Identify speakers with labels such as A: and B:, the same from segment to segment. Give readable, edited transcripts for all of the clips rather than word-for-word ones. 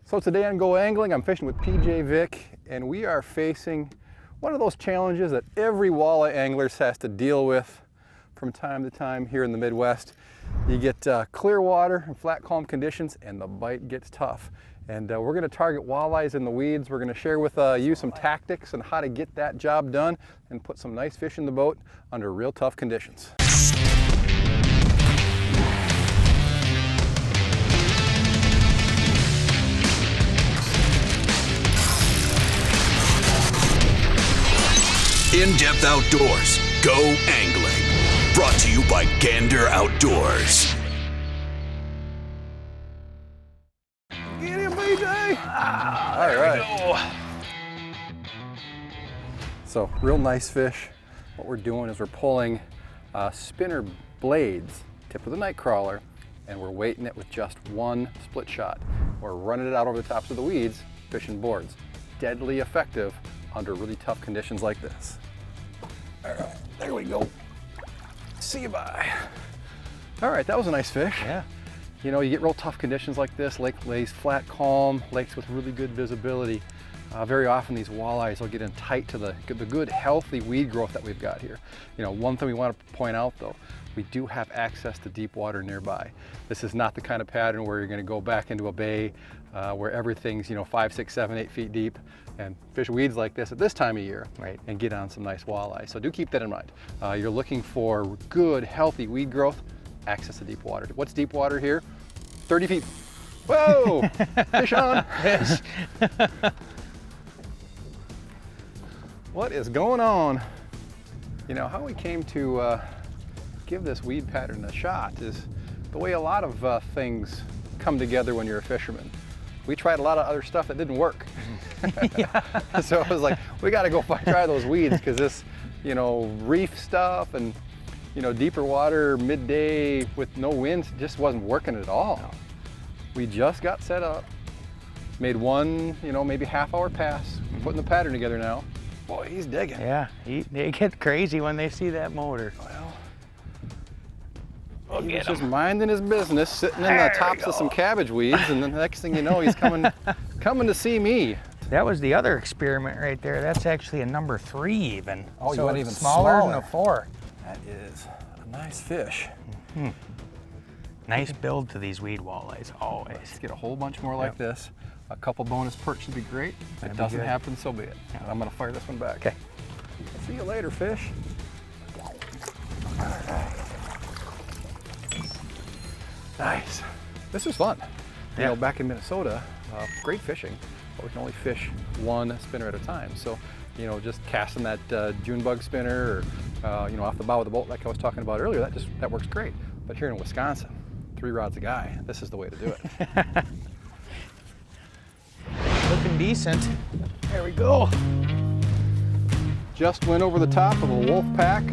A: So today on Go Angling, I'm fishing with PJ Vic, and we are facing one of those challenges that every walleye angler has to deal with from time to time here in the Midwest. You get clear water and flat calm conditions, and the bite gets tough. And we're going to target walleyes in the weeds. We're going to share with you some tactics on how to get that job done and put some nice fish in the boat under real tough conditions.
B: In-Depth Outdoors, Go Angling. Brought to you by Gander Outdoors.
A: Get him, BJ! All right. So, real nice fish. What we're doing is we're pulling spinner blades, tip of the night crawler, and we're weighting it with just one split shot. We're running it out over the tops of the weeds, fishing boards. Deadly effective under really tough conditions like this. All right, there we go. See you bye. All right, that was a nice fish.
C: Yeah.
A: You know, you get real tough conditions like this, lake lays flat, calm, lakes with really good visibility. Very often these walleyes will get in tight to the good, healthy weed growth that we've got here. You know, one thing we want to point out though, we do have access to deep water nearby. This is not the kind of pattern where you're going to go back into a bay where everything's, 5, 6, 7, 8 feet deep and fish weeds like this at this time of year,
C: right,
A: and get on some nice walleye. So do keep that in mind. You're looking for good, healthy weed growth, access to deep water. What's deep water here? 30 feet. Whoa! Fish on!
C: Fish.
A: What is going on? You know, how we came to give this weed pattern a shot is the way a lot of things come together when you're a fisherman. We tried a lot of other stuff that didn't work. So I was like, we got to go try those weeds because this, reef stuff and, deeper water midday with no winds just wasn't working at all.
C: No.
A: We just got set up, made one, maybe half-hour pass, putting the pattern together now. Boy, he's digging.
C: Yeah, they get crazy when they see that motor.
A: Well, he was just minding his business, sitting in the tops of some cabbage weeds, and then the next thing you know, he's coming to see me.
C: That was the other experiment right there. That's actually a number 3 even.
A: Oh,
C: so
A: you went
C: it's
A: even
C: smaller
A: smaller
C: than a 4.
A: That is a nice fish.
C: Mm-hmm. Nice build to these weed walleyes, always.
A: Let's get a whole bunch more like this. A couple bonus perch would be great. If it doesn't happen, so be it.
C: Yeah.
A: I'm gonna fire this one back.
C: Okay.
A: See you later, fish. All right. Nice. This is fun. You know, back in Minnesota, great fishing, but we can only fish one spinner at a time. So, just casting that June bug spinner or, off the bow of the boat like I was talking about earlier, that works great. But here in Wisconsin, 3 rods a guy, this is the way to do it.
C: Looking decent. There we go.
A: Just went over the top of a wolf pack.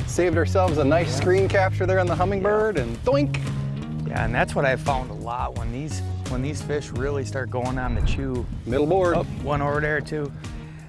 A: Saved ourselves a nice screen capture there on the hummingbird and doink.
C: Yeah, and that's what I found a lot when these fish really start going on the chew.
A: Middle board.
C: Oh, one over there too.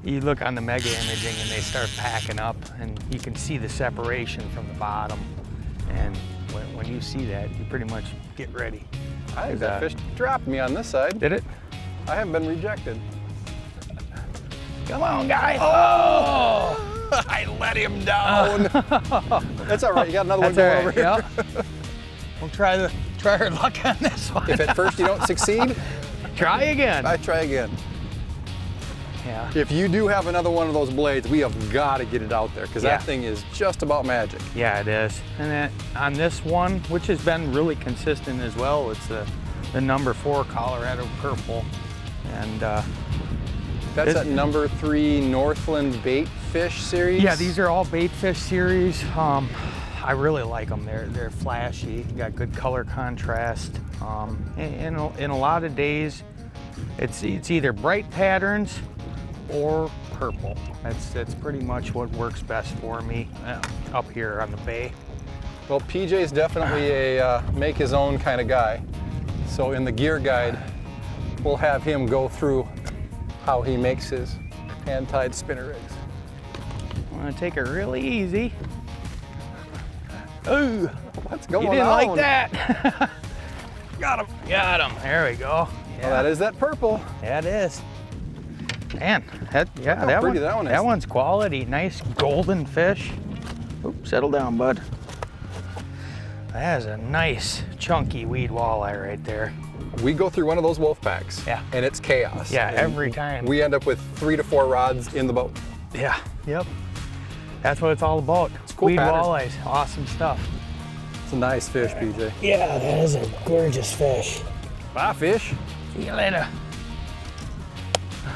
C: You look on the mega imaging and they start packing up and you can see the separation from the bottom. And when you see that, you pretty much get ready.
A: I think that fish dropped me on this side.
C: Did it?
A: I haven't been rejected.
C: Come on, guys.
A: Oh! I let him down. That's all right. You got another one going over here.
C: Yep. We'll try our luck on this one.
A: If at first you don't succeed,
C: try again.
A: I try again.
C: Yeah.
A: If you do have another one of those blades, we have got to get it out there because that thing is just about magic.
C: Yeah, it is. And then on this one, which has been really consistent as well, it's the number 4 Colorado Purple, and
A: that's that number 3 Northland bait fish series.
C: Yeah, these are all bait fish series. I really like them. They're flashy, got good color contrast. In a lot of days, it's either bright patterns or purple. That's pretty much what works best for me up here on the bay.
A: Well, PJ's definitely a make his own kind of guy. So in the gear guide, we'll have him go through how he makes his hand-tied spinner rigs.
C: I'm gonna take it really easy. Ooh,
A: what's going on?
C: You didn't like that.
A: Got him.
C: Got him. There we go.
A: Well, that is that purple.
C: Yeah, it is. Man, that
A: pretty that one is.
C: That one's quality. Nice golden fish. Oops, settle down, bud. That is a nice chunky weed walleye right there.
A: We go through one of those wolf packs,
C: Yeah.
A: and it's chaos.
C: Yeah,
A: And
C: every time.
A: We end up with 3 to 4 rods in the boat.
C: Yeah, yep. That's what it's all about.
A: It's cool
C: weed
A: patterns.
C: walleyes, awesome stuff.
A: It's a nice fish, PJ.
C: Yeah, that is a gorgeous fish.
A: Bye, fish.
C: See you later.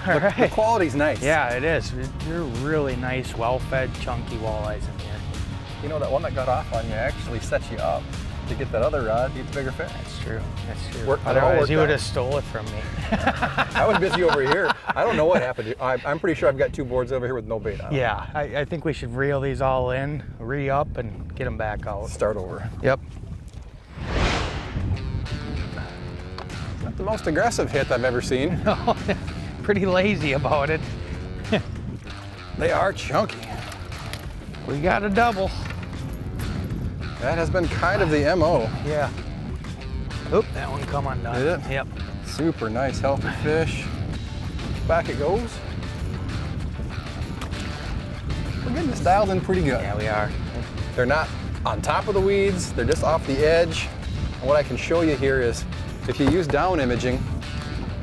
C: All
A: The
C: right.
A: quality's nice.
C: Yeah, it is. They're really nice, well-fed, chunky walleyes in here.
A: You know, that one that got off on you actually sets you up to get that other rod, get the bigger fish.
C: That's true. That's true.
A: It all
C: Otherwise,
A: worked
C: you would
A: out.
C: have stole it from me.
A: I was busy over here. I don't know what happened. I'm pretty sure I've got 2 boards over here with no bait on them.
C: Yeah, I think we should reel these all in, re-up, and get them back out.
A: Start over.
C: Yep.
A: Not the most aggressive hit I've ever seen.
C: Pretty lazy about it.
A: They are chunky.
C: We got a double.
A: That has been kind of the MO.
C: Yeah. Oop, that one come undone.
A: Did it?
C: Yep.
A: Super nice, healthy fish. Back it goes. We're getting this dialed in pretty good.
C: Yeah, we are.
A: They're not on top of the weeds, they're just off the edge. And what I can show you here is, if you use down imaging,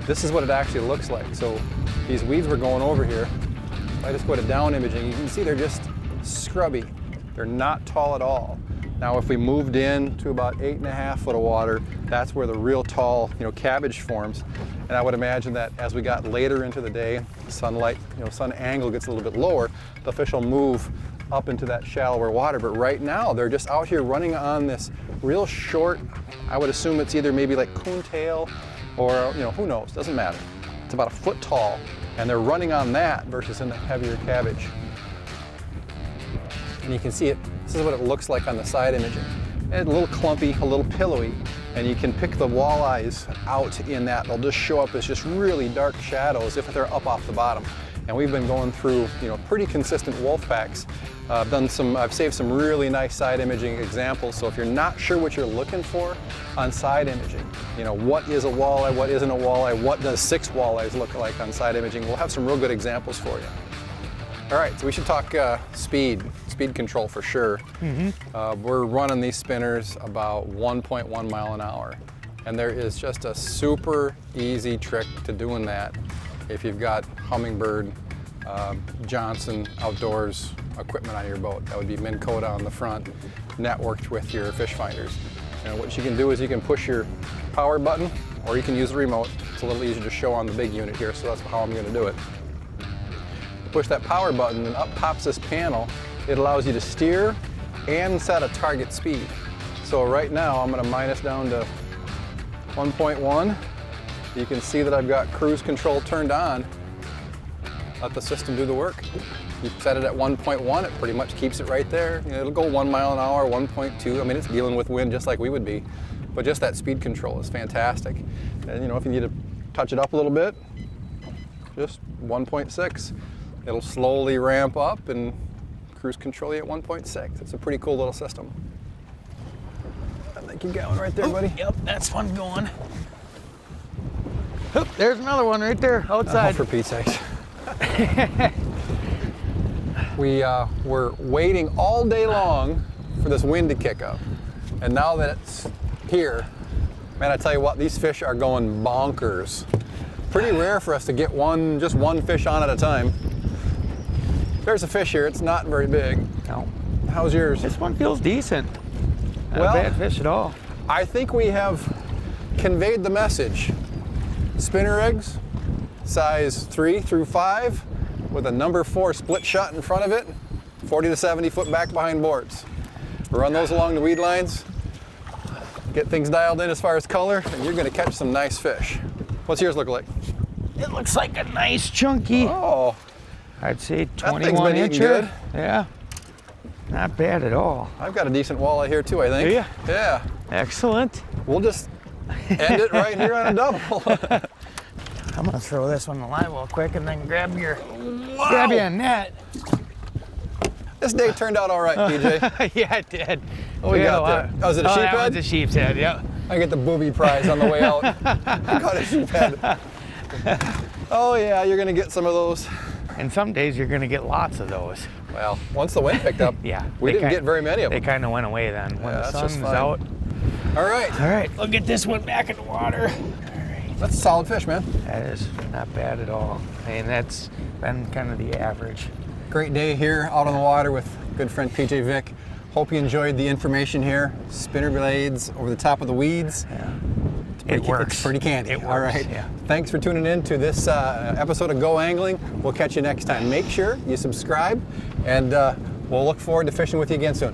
A: this is what it actually looks like. So these weeds were going over here. If I just go to down imaging, you can see they're just scrubby. They're not tall at all. Now, if we moved in to about 8.5 foot of water, that's where the real tall, cabbage forms. And I would imagine that as we got later into the day, sunlight, sun angle gets a little bit lower, the fish will move up into that shallower water. But right now, they're just out here running on this real short, I would assume it's either maybe like coontail or, who knows, doesn't matter. It's about 1 foot tall, and they're running on that versus in the heavier cabbage. And you can see it, this is what it looks like on the side imaging. It's a little clumpy, a little pillowy, and you can pick the walleyes out in that. They'll just show up as just really dark shadows if they're up off the bottom. And we've been going through, pretty consistent wolf packs. I've saved some really nice side imaging examples. So if you're not sure what you're looking for on side imaging, what is a walleye, what isn't a walleye, what does 6 walleyes look like on side imaging, we'll have some real good examples for you. All right, so we should talk speed control for sure. We're running these spinners about 1.1 mile an hour. And there is just a super easy trick to doing that if you've got Humminbird, Johnson Outdoors equipment on your boat. That would be Minn Kota on the front, networked with your fish finders. And what you can do is you can push your power button, or you can use the remote. It's a little easier to show on the big unit here, so that's how I'm going to do it. Push that power button and up pops this panel. It allows you to steer and set a target speed. So right now I'm going to minus down to 1.1. You can see that I've got cruise control turned on. Let the system do the work. You set it at 1.1, it pretty much keeps it right there. It'll go 1 mile an hour, 1.2. I mean, it's dealing with wind just like we would be. But just that speed control is fantastic. And if you need to touch it up a little bit, just 1.6. It'll slowly ramp up and cruise control you at 1.6. It's a pretty cool little system. I think you got one right there, buddy.
C: Yep, that's one going. Oop, there's another one right there outside.
A: Oh, for Pete's sakes. We were waiting all day long for this wind to kick up. And now that it's here, man, I tell you what, these fish are going bonkers. Pretty rare for us to get just one fish on at a time. There's a fish here, it's not very big.
C: No.
A: How's yours?
C: This one feels decent. Not
A: Well,
C: a bad fish at all.
A: I think we have conveyed the message. Spinner eggs, size 3 through 5, with a number 4 split shot in front of it, 40 to 70 foot back behind boards. Run those along the weed lines, get things dialed in as far as color, and you're gonna catch some nice fish. What's yours look like?
C: It looks like a nice chunky,
A: Oh,
C: I'd say
A: thing's
C: 21
A: been eating
C: incher.
A: good.
C: Yeah, not bad at all.
A: I've got a decent walleye here too, I think.
C: Do ya?
A: Yeah.
C: Excellent.
A: We'll just end it right here on a double.
C: I'm gonna throw this one in the line real quick and then grab your net.
A: This day turned out all right, PJ.
C: Yeah, it did.
A: What we got there? Oh, is it a sheephead?
C: That one's a sheep's head, yep.
A: I get the booby prize on the way out. I caught a sheephead. Oh yeah, you're gonna get some of those.
C: And some days you're gonna get lots of those.
A: Well, once the wind picked up,
C: Yeah.
A: we didn't get very many of
C: They
A: them.
C: kind of went away then when
A: Yeah,
C: the
A: that's
C: sun
A: just
C: was
A: fine.
C: out.
A: All right,
C: All right, we'll get this one back in the water.
A: that's a solid fish, man.
C: That is not bad at all. And that's been kind of the average.
A: Great day here out on the water with good friend PJ Vick. Hope you enjoyed the information here. Spinner blades over the top of the weeds.
C: Yeah.
A: It works. It's pretty candy.
C: It works,
A: All right.
C: yeah.
A: Thanks for tuning in to this episode of Go Angling. We'll catch you next time. Make sure you subscribe, and we'll look forward to fishing with you again soon.